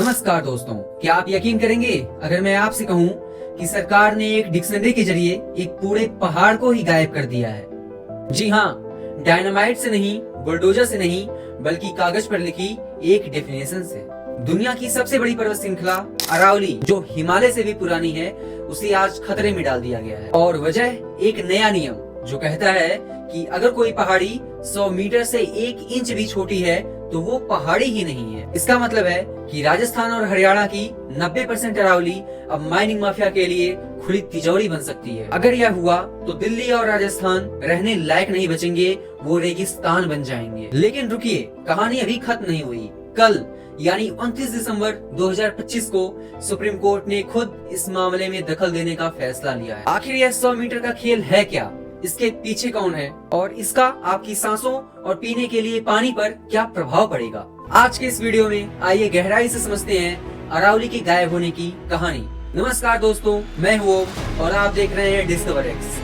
नमस्कार दोस्तों, क्या आप यकीन करेंगे अगर मैं आपसे कहूं कि सरकार ने एक डिक्शनरी के जरिए एक पूरे पहाड़ को ही गायब कर दिया है। जी हाँ, डायनामाइट से नहीं, बुलडोजर से नहीं, बल्कि कागज पर लिखी एक डेफिनेशन से। दुनिया की सबसे बड़ी पर्वत श्रृंखला अरावली, जो हिमालय से भी पुरानी है, उसे आज खतरे में डाल दिया गया है। और वजह एक नया नियम जो कहता है कि अगर कोई पहाड़ी 100 मीटर से 1 इंच भी छोटी है तो वो पहाड़ी ही नहीं है। इसका मतलब है कि राजस्थान और हरियाणा की 90% अरावली अब माइनिंग माफिया के लिए खुली तिजोरी बन सकती है। अगर यह हुआ तो दिल्ली और राजस्थान रहने लायक नहीं बचेंगे, वो रेगिस्तान बन जाएंगे। लेकिन रुकिए, कहानी अभी खत्म नहीं हुई। कल यानी 29 दिसंबर 2025 को सुप्रीम कोर्ट ने खुद इस मामले में दखल देने का फैसला लिया है। आखिर यह 100 मीटर का खेल है क्या, इसके पीछे कौन है और इसका आपकी सांसों और पीने के लिए पानी पर क्या प्रभाव पड़ेगा, आज के इस वीडियो में आइए गहराई से समझते हैं अरावली के गायब होने की कहानी। नमस्कार दोस्तों, मैं हूँ ओम और आप देख रहे हैं डिस्कवर एक्स।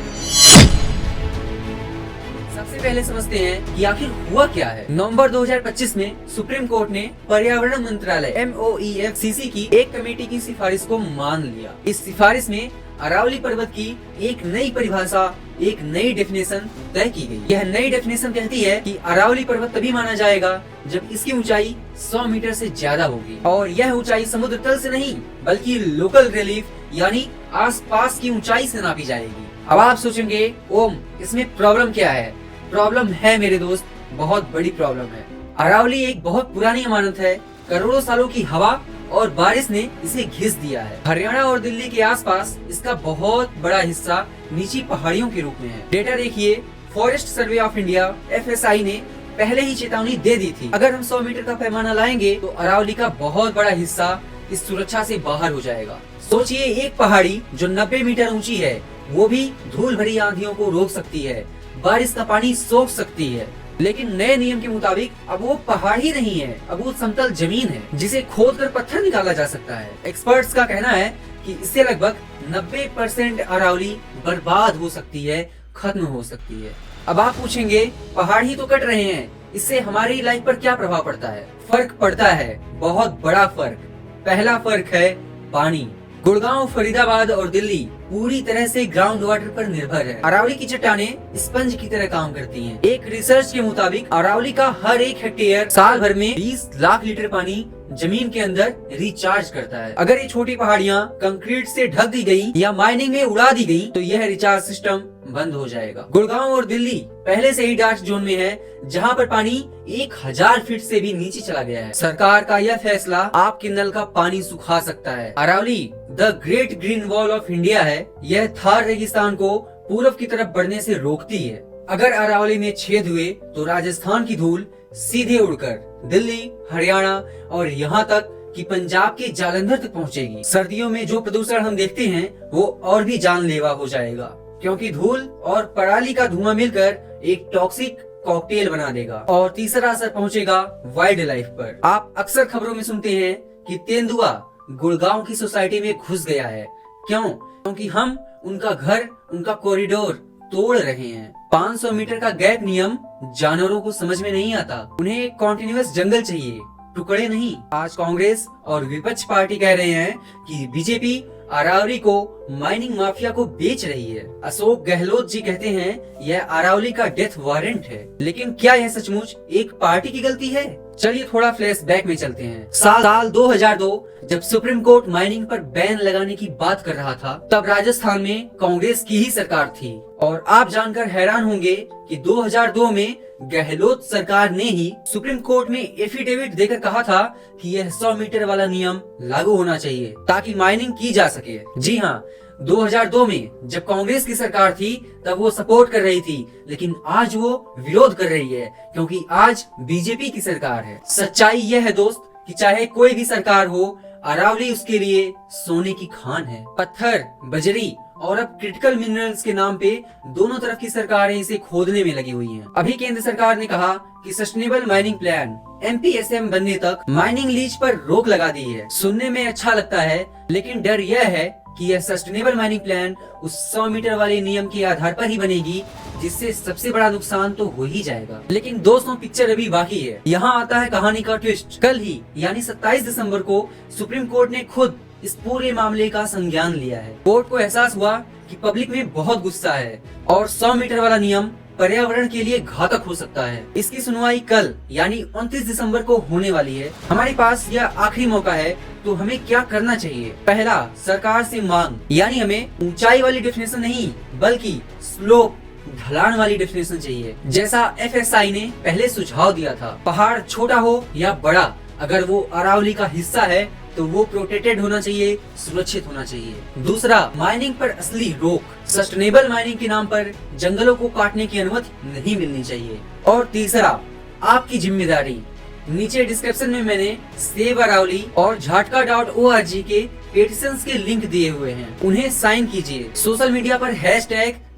सबसे पहले समझते हैं कि आखिर हुआ क्या है। नवंबर 2025 में सुप्रीम कोर्ट ने पर्यावरण मंत्रालय MOEFCC की एक कमेटी की सिफारिश को मान लिया। इस सिफारिश में अरावली पर्वत की एक नई परिभाषा, एक नई डेफिनेशन तय की गई। यह नई डेफिनेशन कहती है कि अरावली पर्वत तभी माना जाएगा जब इसकी ऊंचाई 100 मीटर से ज्यादा होगी और यह ऊंचाई समुद्र तल से नहीं बल्कि लोकल रिलीफ यानी आसपास की ऊंचाई से नापी जाएगी। अब आप सोचेंगे, ओम इसमें प्रॉब्लम क्या है? प्रॉब्लम है मेरे दोस्त, बहुत बड़ी प्रॉब्लम है। अरावली एक बहुत पुरानी अमानत है। करोड़ों सालों की हवा और बारिश ने इसे घिस दिया है। हरियाणा और दिल्ली के आसपास इसका बहुत बड़ा हिस्सा नीची पहाड़ियों के रूप में है। डेटा देखिए, forest survey of India FSI ने पहले ही चेतावनी दे दी थी। अगर हम 100 मीटर का पैमाना लाएंगे तो अरावली का बहुत बड़ा हिस्सा इस सुरक्षा से बाहर हो जाएगा। सोचिए, एक पहाड़ी जो 90 मीटर ऊंची है, वो भी धूल भरी आंधियों को रोक सकती है, बारिश का पानी सोख सकती है। लेकिन नए नियम के मुताबिक अब वो पहाड़ ही नहीं है, अब वो समतल जमीन है जिसे खोदकर पत्थर निकाला जा सकता है। एक्सपर्ट्स का कहना है कि इससे लगभग 90% अरावली बर्बाद हो सकती है, खत्म हो सकती है। अब आप पूछेंगे, पहाड़ ही तो कट रहे हैं, इससे हमारी लाइफ पर क्या प्रभाव पड़ता है? फर्क पड़ता है, बहुत बड़ा फर्क। पहला फर्क है पानी। गुड़गांव, फरीदाबाद और दिल्ली पूरी तरह से ग्राउंड वाटर पर निर्भर है। अरावली की चट्टानें स्पंज की तरह काम करती हैं। एक रिसर्च के मुताबिक अरावली का हर एक हेक्टेयर साल भर में 20 लाख लीटर पानी जमीन के अंदर रिचार्ज करता है। अगर ये छोटी पहाड़ियाँ कंक्रीट से ढक दी गई या माइनिंग में उड़ा दी गई तो यह रिचार्ज सिस्टम बंद हो जाएगा। गुड़गांव और दिल्ली पहले से ही डार्क जोन में है, जहां पर पानी 1000 फीट से भी नीचे चला गया है। सरकार का यह फैसला आपके नल का पानी सुखा सकता है। Aravalli the great green wall of India है। यह थार रेगिस्तान को पूरब की तरफ बढ़ने से रोकती है। अगर अरावली में छेद हुए तो राजस्थान की धूल सीधे उड़कर दिल्ली, हरियाणा और यहाँ तक कि पंजाब के जालंधर तक पहुँचेगी। सर्दियों में जो प्रदूषण हम देखते हैं वो और भी जानलेवा हो जाएगा, क्योंकि धूल और पराली का धुआं मिलकर एक टॉक्सिक कॉकटेल बना देगा। और तीसरा असर पहुंचेगा वाइल्ड लाइफ पर। आप अक्सर खबरों में सुनते हैं कि तेंदुआ गुड़गांव की सोसाइटी में घुस गया है। क्यों? क्योंकि हम उनका घर, उनका कॉरिडोर तोड़ रहे हैं। 500 मीटर का गैप नियम जानवरों को समझ में नहीं आता। उन्हें कॉन्टिन्यूअस जंगल चाहिए, टुकड़े नहीं। आज कांग्रेस और विपक्ष पार्टी कह रहे हैं कि बीजेपी अरावली को माइनिंग माफिया को बेच रही है। अशोक गहलोत जी कहते हैं यह अरावली का डेथ वारंट है। लेकिन क्या यह सचमुच एक पार्टी की गलती है? चलिए थोड़ा फ्लैशबैक में चलते हैं। साल 2002 जब सुप्रीम कोर्ट माइनिंग पर बैन लगाने की बात कर रहा था, तब राजस्थान में कांग्रेस की ही सरकार थी। और आप जानकर हैरान होंगे कि 2002 में गहलोत सरकार ने ही सुप्रीम कोर्ट में एफिडेविट देकर कहा था कि यह 100 मीटर वाला नियम लागू होना चाहिए ताकि माइनिंग की जा सके। जी हाँ, 2002 में जब कांग्रेस की सरकार थी तब वो सपोर्ट कर रही थी, लेकिन आज वो विरोध कर रही है क्योंकि आज बीजेपी की सरकार है। सच्चाई यह है दोस्त कि चाहे कोई भी सरकार हो, अरावली उसके लिए सोने की खान है। पत्थर, बजरी और अब क्रिटिकल मिनरल्स के नाम पे दोनों तरफ की सरकारें इसे खोदने में लगी हुई हैं। अभी केंद्र सरकार ने कहा कि सस्टेनेबल माइनिंग प्लान MPSM बनने तक माइनिंग लीज पर रोक लगा दी है। सुनने में अच्छा लगता है, लेकिन डर यह है कि यह सस्टेनेबल माइनिंग प्लान उस 100 मीटर वाले नियम के आधार पर ही बनेगी जिससे सबसे बड़ा नुकसान तो हो ही जाएगा। लेकिन दोस्तों, पिक्चर अभी बाकी है। यहाँ आता है कहानी का ट्विस्ट। कल ही यानी 27 दिसंबर को सुप्रीम कोर्ट ने खुद इस पूरे मामले का संज्ञान लिया है। कोर्ट को एहसास हुआ कि पब्लिक में बहुत गुस्सा है और 100 मीटर वाला नियम पर्यावरण के लिए घातक हो सकता है। इसकी सुनवाई कल यानी 29 दिसंबर को होने वाली है। हमारे पास यह आखिरी मौका है, तो हमें क्या करना चाहिए? पहला, सरकार से मांग, यानी हमें ऊंचाई वाली डेफिनेशन नहीं बल्कि स्लोप ढलान वाली डेफिनेशन चाहिए, जैसा FSI ने पहले सुझाव दिया था। पहाड़ छोटा हो या बड़ा, अगर वो अरावली का हिस्सा है तो वो प्रोटेक्टेड होना चाहिए, सुरक्षित होना चाहिए। दूसरा, माइनिंग पर असली रोक, सस्टेनेबल माइनिंग के नाम पर जंगलों को काटने की अनुमति नहीं मिलनी चाहिए। और तीसरा, आपकी जिम्मेदारी। नीचे डिस्क्रिप्शन में मैंने सेव अरावली और jhatka.org के पेटिशंस के लिंक दिए हुए हैं, उन्हें साइन कीजिए। सोशल मीडिया पर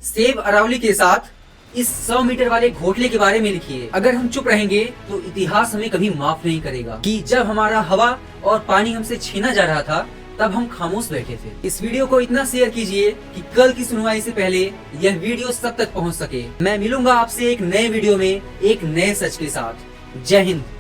#सेव अरावली के साथ इस 100 मीटर वाले घोटाले के बारे में लिखिए। अगर हम चुप रहेंगे तो इतिहास हमें कभी माफ नहीं करेगा कि जब हमारा हवा और पानी हमसे छीना जा रहा था तब हम खामोश बैठे थे। इस वीडियो को इतना शेयर कीजिए कि कल की सुनवाई से पहले यह वीडियो सब तक पहुंच सके। मैं मिलूंगा आपसे एक नए वीडियो में एक नए सच के साथ। जय हिंद।